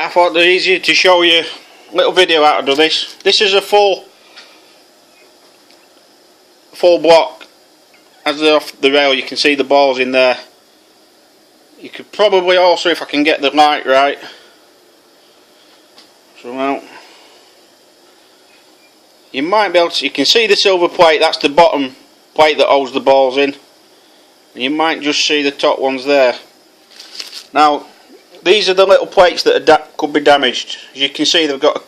I thought it easier to show you a little video how to do this. This is a full block. As they're off the rail, you can see the balls in there. You could probably also, if I can get the light right, so well, you might be able to, you can see the silver plate, that's the bottom plate that holds the balls in. And you might just see the top ones there. Now, these are the little plates that could be damaged. As you can see, they've got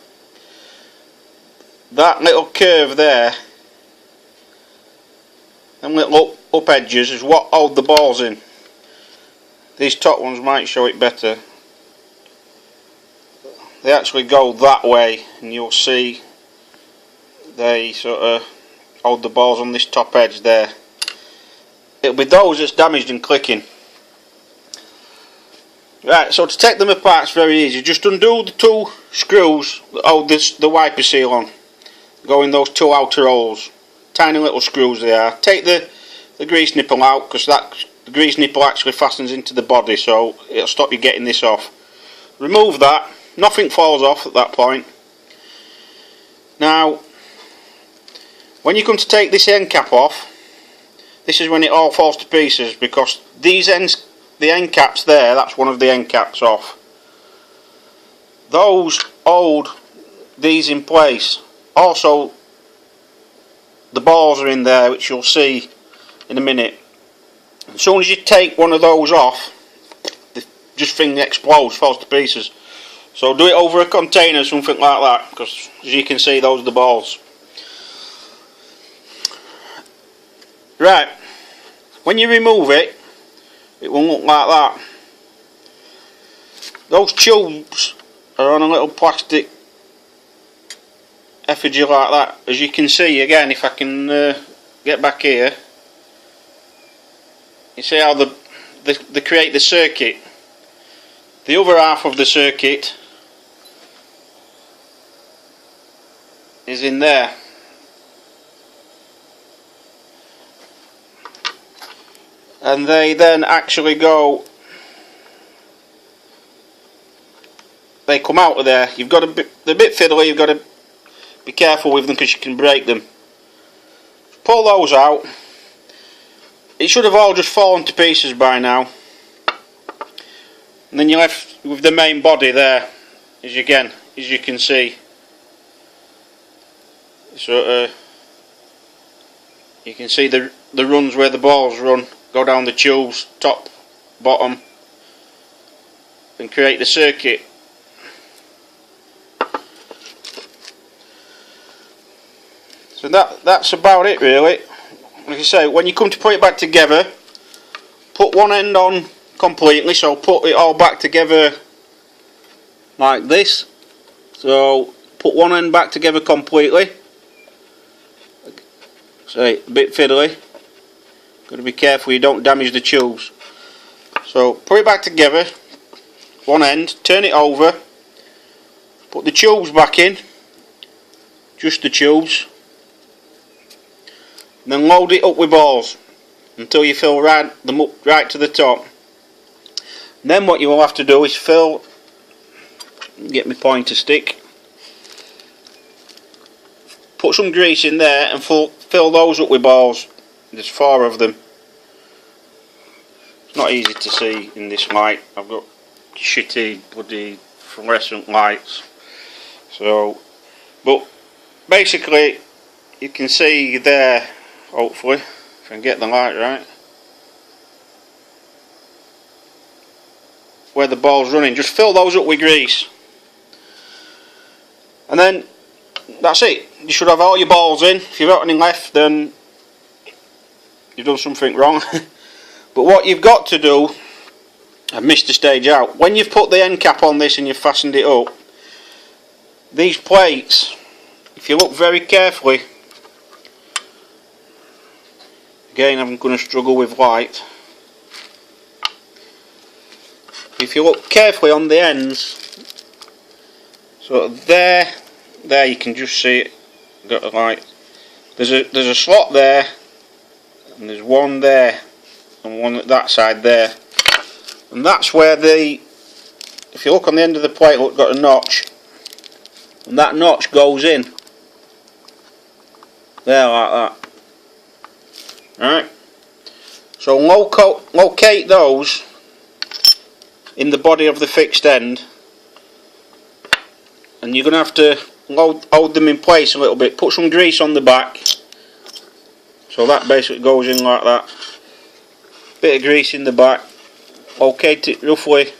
that little curve there. Them little up edges is what hold the balls in. These top ones might show it better. They actually go that way, and you'll see they sort of hold the balls on this top edge there. It'll be those that's damaged and clicking. Right, so to take them apart, it's very easy. Just undo the two screws that hold the wiper seal on. Go in those two outer holes. Tiny little screws they are. Take the grease nipple out, because the grease nipple actually fastens into the body, so it'll stop you getting this off. Remove that. Nothing falls off at that point. Now, when you come to take this end cap off, this is when it all falls to pieces, because these ends, the end caps there, that's one of the end caps off. Those hold these in place. Also, the balls are in there, which you'll see in a minute. As soon as you take one of those off, the thing explodes, falls to pieces. So do it over a container, something like that, because as you can see, those are the balls. Right, when you remove it, it will look like that. Those tubes are on a little plastic effigy like that. As you can see, again, if I can get back here, you see how they create the circuit. The other half of the circuit is in there. And they then actually go, they come out of there. You've got to be, they're a bit fiddly, you've got to be careful with them because you can break them. Pull those out. It should have all just fallen to pieces by now. And then you're left with the main body there, as you can see. So you can see the runs where the balls run, go down the tubes, top, bottom, and create the circuit. So that's about it really. Like I say, when you come to put it back together, put one end on completely, so put it all back together like this. So put one end back together completely. Say, a bit fiddly. Got to be careful you don't damage the tubes. So put it back together, one end, turn it over, put the tubes back in, just the tubes, and then load it up with balls until you fill them up right to the top. And then what you will have to do is get my pointer stick, put some grease in there and fill those up with balls. There's 4 of them. It's not easy to see in this light. I've got shitty bloody fluorescent lights. So, but basically you can see there, hopefully, if I can get the light right, where the ball's running. Just fill those up with grease. And then that's it. You should have all your balls in. If you've got any left, then you've done something wrong. But what you've got to do, I've missed a stage out, when you've put the end cap on this and you've fastened it up, these plates, if you look very carefully, again I'm going to struggle with light, if you look carefully on the ends, so there you can just see it, got a light, there's a slot there, and there's one there, and one at that side there, and that's where the if you look on the end of the plate, look, got a notch, and that notch goes in there like that. Alright, so locate those in the body of the fixed end, and you're going to have to hold them in place a little bit. Put some grease on the back, so that basically goes in like that. Bit of grease in the back, locate it roughly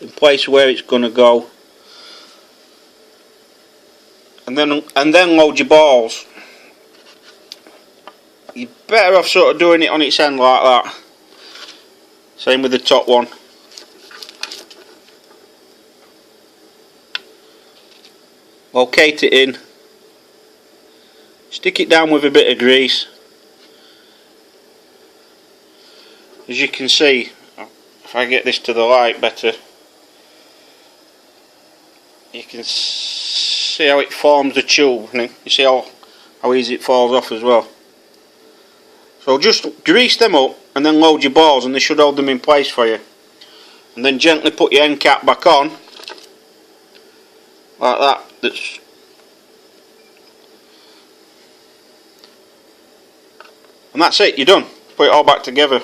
in place where it's going to go, and then load your balls. You're better off sort of doing it on its end like that. Same with the top one. Locate it in, stick it down with a bit of grease. As you can see, if I get this to the light better, you can see how it forms the tube. You see how easy it falls off as well. So just grease them up and then load your balls, and they should hold them in place for you. And then gently put your end cap back on like that. And that's it, you're done. Put it all back together.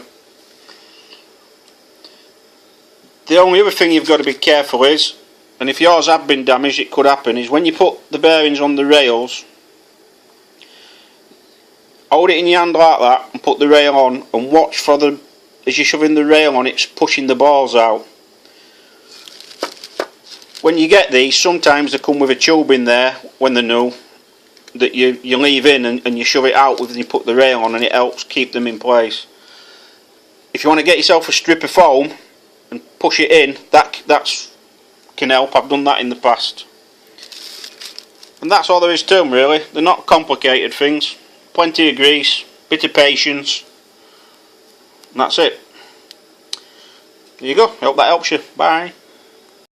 The only other thing you've got to be careful is, and if yours have been damaged, it could happen, is when you put the bearings on the rails, hold it in your hand like that and put the rail on, and watch for as you're shoving the rail on, it's pushing the balls out. When you get these, sometimes they come with a tube in there when they're new that you leave in, and you shove it out with, and you put the rail on, and it helps keep them in place. If you want to get yourself a strip of foam and push it in, that can help. I've done that in the past. And that's all there is to them really. They're not complicated things. Plenty of grease, bit of patience, and that's it. There you go. I hope that helps you. Bye.